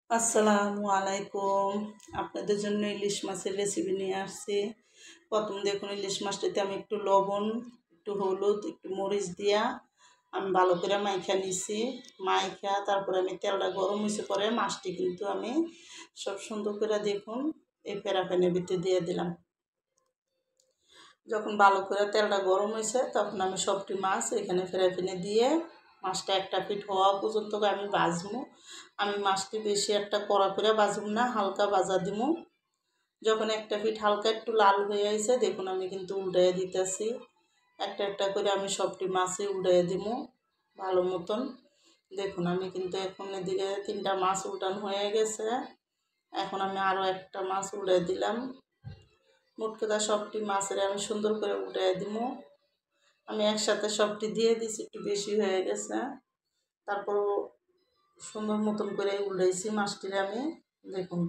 আসসালামু আলাইকুম। আপনাদের জন্য ইলিশ মাছের রেসিপি নিয়ে আসছি। প্রথম দেখুন ইলিশ মাছটাতে আমি একটু লবণ, একটু হলুদ, একটু মরিচ দিয়া আমি ভালো করে মাইখা নিছি। মাইখা তারপরে আমি তেলটা গরম হয়েছে পরে মাছটি কিন্তু আমি সব সুন্দর করে দেখুন এই প্যানের ভিতরে দিয়ে দিলাম। যখন ভালো করে তেলটা গরম হয়েছে তখন আমি সবটি মাছ এখানে প্যানে দিয়ে মাছটা একটা পিঠ হওয়া পর্যন্ত আমি ভাজবো। আমি মাছটি বেশি একটা কড়া করে ভাজবো না, হালকা ভাজা দিব। যখন একটা পিঠ হালকা একটু লাল হয়ে আসে দেখুন আমি কিন্তু উল্টাইয়া দিতেছি। একটা একটা করে আমি সবটি মাছই উল্টাইয়া দিব ভালো মতন। দেখুন আমি কিন্তু এখন এদিকে 3টা মাছ উল্টানো হয়ে গেছে। এখন আমি আরও একটা মাছ উল্টাই দিলাম। মোট কথা সবটি মাছের আমি সুন্দর করে উল্টাই দিব। আমি একসাথে সবটি দিয়ে দিছি, একটু বেশি হয়ে গেছে। তারপর সুন্দর মতন করে উল্টাইছি মাছটির আমি। দেখুন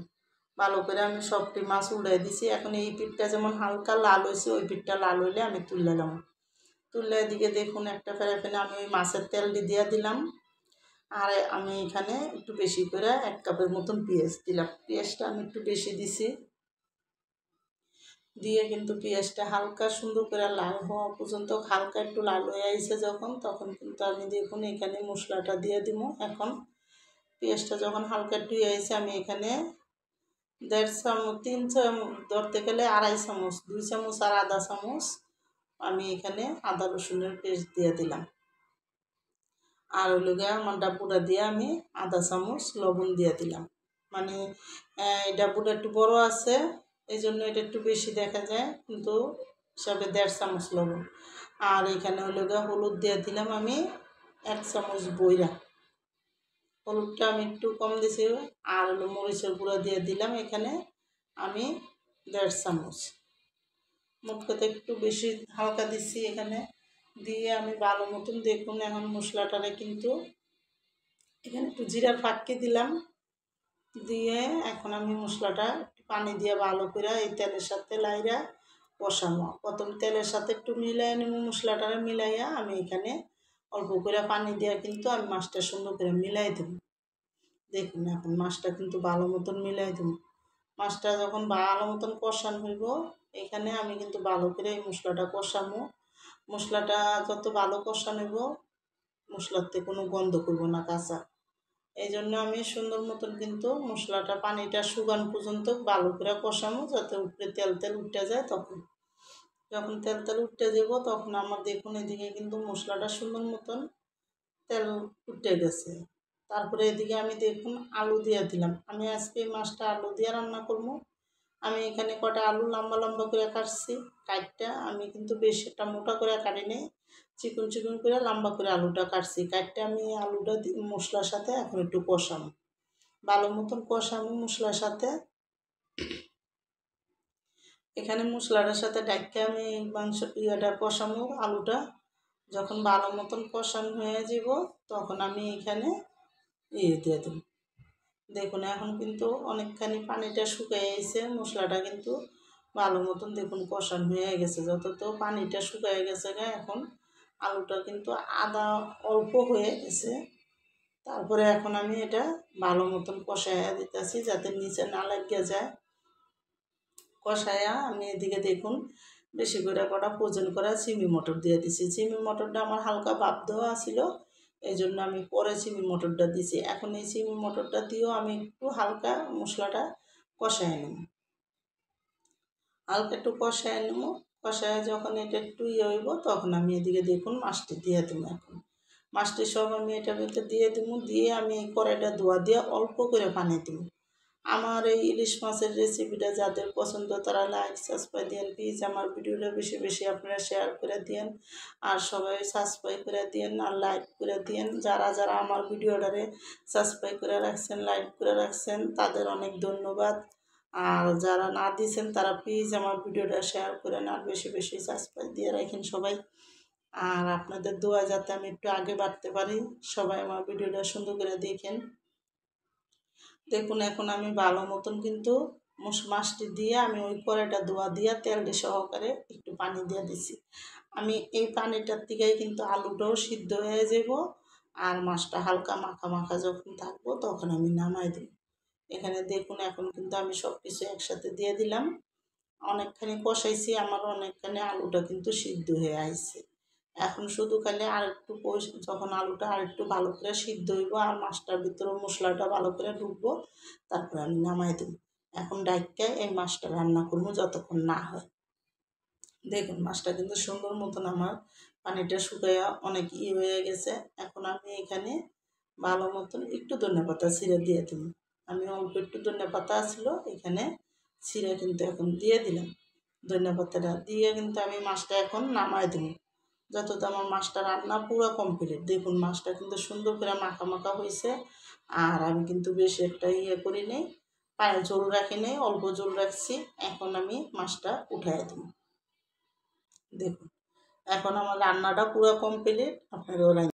ভালো করে আমি সবটি মাছ উল্টাই দিছি। এখন এই পিঠটা যেমন হালকা লাল হয়েছে ওই পিঠটা লাল হইলে আমি তুললাম। তুললে এদিকে দেখুন একটা প্যানে আমি ওই মাছের তেলটি দিয়ে দিলাম। আর আমি এখানে একটু বেশি করে 1 কাপের মতন পেঁয়াজ দিলাম। পেঁয়াজটা আমি একটু বেশি দিছি। দিয়ে কিন্তু পেঁয়াজটা হালকা সুন্দর করে লাল হওয়া পর্যন্ত, হালকা একটু লাল হয়ে আইছে যখন তখন কিন্তু আমি দেখুন এখানে মশলাটা দিয়ে দিব। এখন পেঁয়াজটা যখন হালকা একটু আইছে আমি এখানে 1.5 চামচ 3 চামচ ধরতে গেলে 2.5 চামচ 2 চামচ আর আধা চামচ আমি এখানে আদা রসুনের পেস্ট দিয়ে দিলাম। আর হলো গিয়ে আমার ডাব্বুটা দিয়ে আমি আধা চামচ লবণ দিয়ে দিলাম। মানে এই ডাব্বুটা একটু বড় আছে এই জন্য এটা একটু বেশি দেখা যায়, কিন্তু হিসাবে 1.5 চামচ লবণ। আর এখানে হলো গিয়ে হলুদ দিয়ে দিলাম আমি 1 চামচ বইরা। হলুদটা আমি একটু কম দিয়েছি। আর হলো মরিচের গুঁড়া দিয়ে দিলাম এখানে আমি 1.5 চামচ। মোট কথা একটু বেশি হালকা দিচ্ছি এখানে। দিয়ে আমি ভালো মতন দেখুন এখন মশলাটারে কিন্তু এখানে একটু জিরার ফাঁকি দিলাম। দিয়ে এখন আমি মশলাটা পানি দিয়ে ভালো করে এই তেলের সাথে লাইরা কষানো। প্রথম তেলের সাথে একটু মিলাই নেব, মশলাটা মিলাইয়া আমি এখানে অল্প করে পানি দিয়ে কিন্তু আমি মাছটা সুন্দর করে মিলাই দেব। দেখুন এখন মাছটা কিন্তু ভালো মতন মিলাই দেব। মাছটা যখন ভালো মতন কষানো হইব এখানে আমি কিন্তু ভালো করে এই মশলাটা কষাবো। মশলাটা যত ভালো কষানো হইব মশলাতে কোনো গন্ধ করবো না কাঁচা। এই জন্য আমি সুন্দর মতন কিন্তু মশলাটা পানিটা শুকানো পর্যন্ত ভালো করে কষাবো, যাতে উপরে তেল তেল উঠে যায়। তখন যখন তেল তেল উঠে যাব তখন আমার দেখুন এদিকে কিন্তু মশলাটা সুন্দর মতন তেল উঠে গেছে। তারপরে এদিকে আমি দেখুন আলু দিয়ে দিলাম। আমি আজকে এই মাছটা আলু দিয়ে রান্না করবো। আমি এখানে কটা আলু লম্বা লম্বা করে কাটছি। কাটটা আমি কিন্তু বেশ একটা মোটা করে কাটি নেই, চিকন চিকন করে লম্বা করে আলুটা কাটছি। কাটটা আমি আলুটা মশলার সাথে এখন একটু কষাবো, ভালো মতন কষাবো মশলার সাথে। এখানে মশলাটার সাথে ডাক্কে আমি মাংস কষাবো। আলুটা যখন ভালো মতন কষানো হয়ে যাব তখন আমি এখানে দিয়ে দেব। দেখুন এখন কিন্তু অনেকখানি পানিটা শুকিয়ে গেছে, মশলাটা কিন্তু ভালো মতন দেখুন কষানো হয়ে গেছে। যত তো পানিটা শুকিয়ে গেছে এখন আলুটা কিন্তু আদা অল্প হয়ে গেছে। তারপরে এখন আমি এটা ভালো মতন কষাইয়া দিতেছি যাতে নিচে না লাগিয়ে যায়। কষাইয়া আমি এদিকে দেখুন বেশি করে কটা প্রয়োজন করা চিমি মটর দিয়ে দিছি। চিমি মটরটা আমার হালকা ভাপ দেওয়া ছিল, এই জন্য আমি পরে চিমি মটরটা দিছি। এখন এই চিমি মটরটা দিয়েও আমি একটু হালকা মশলাটা কষাই নেব, হালকা একটু কষাই নেব। কষায় যখন এটা একটু হইব তখন আমি এদিকে দেখুন মাছটি দিয়ে দেবো। এখন মাছটি সব আমি এটার ভিতরে দিয়ে দেবো। দিয়ে আমি এই কড়াইটা ধোয়া দিয়ে অল্প করে পানি দেবো। আমার এই ইলিশ মাছের রেসিপিটা যাদের পছন্দ তারা লাইক সাবস্ক্রাইব দিন প্লিজ। আমার ভিডিওটা বেশি বেশি আপনারা শেয়ার করে দিন, আর সবাই সাবস্ক্রাইব করে দিন আর লাইক করে দিন। যারা যারা আমার ভিডিওটারে সাবস্ক্রাইব করে রাখছেন, লাইক করে রাখছেন তাদের অনেক ধন্যবাদ। আর যারা না দিয়েছেন তারা প্লিজ আমার ভিডিওটা শেয়ার করেন আর বেশি বেশি সাবস্ক্রাইব দিয়ে রাখেন সবাই। আর আপনাদের দোয়া যাতে আমি একটু আগে বাড়তে পারি, সবাই আমার ভিডিওটা সুন্দর করে দেখেন। দেখুন এখন আমি ভালো মতন কিন্তু মাছটি দিয়ে আমি ওই কড়াইটা ধোয়া দিয়ে তেলটি সহকারে একটু পানি দিয়ে দিছি। আমি এই পানিটার থেকেই কিন্তু আলুটাও সিদ্ধ হয়ে যাব। আর মাছটা হালকা মাখা মাখা যখন থাকবো তখন আমি নামাই দেব। এখানে দেখুন এখন কিন্তু আমি সব কিছু একসাথে দিয়ে দিলাম। অনেকখানি কষাইছি, আমার অনেকখানি আলুটা কিন্তু সিদ্ধ হয়ে আইছে। এখন শুধু খালি আরেকটু যখন আলুটা আরেকটু ভালো করে সিদ্ধ হইব আর মাছটার ভিতরে মশলাটা ভালো করে ঢুকবো, তারপরে আমি নামাই দেব। এখন ডাইক্কায় এই মাছটা রান্না করবো যতক্ষণ না হয়। দেখুন মাছটা কিন্তু সুন্দর মতন আমার পানিটা শুকাইয়া অনেক হয়ে গেছে। এখন আমি এখানে ভালো মতন একটু ধনেপাতা ছিঁড়ে দিয়ে দেব। আমি অল্প একটু ধনেপাতা ছিল এখানে ছিঁড়ে কিন্তু এখন দিয়ে দিলাম। ধনেপাতাটা দিয়ে কিন্তু আমি মাছটা এখন নামাই দেব। যত আমার মাছটা রান্না পুরো কমপ্লিট। দেখুন মাছটা কিন্তু সুন্দর করে মাখা মাখা হয়েছে। আর আমি কিন্তু বেশি একটা করি নেই, পায়ে ঝোল রাখি নেই, অল্প ঝোল রাখছি। এখন আমি মাছটা উঠাই দেব। দেখুন এখন আমার রান্নাটা পুরো কমপ্লিট। আপনারাও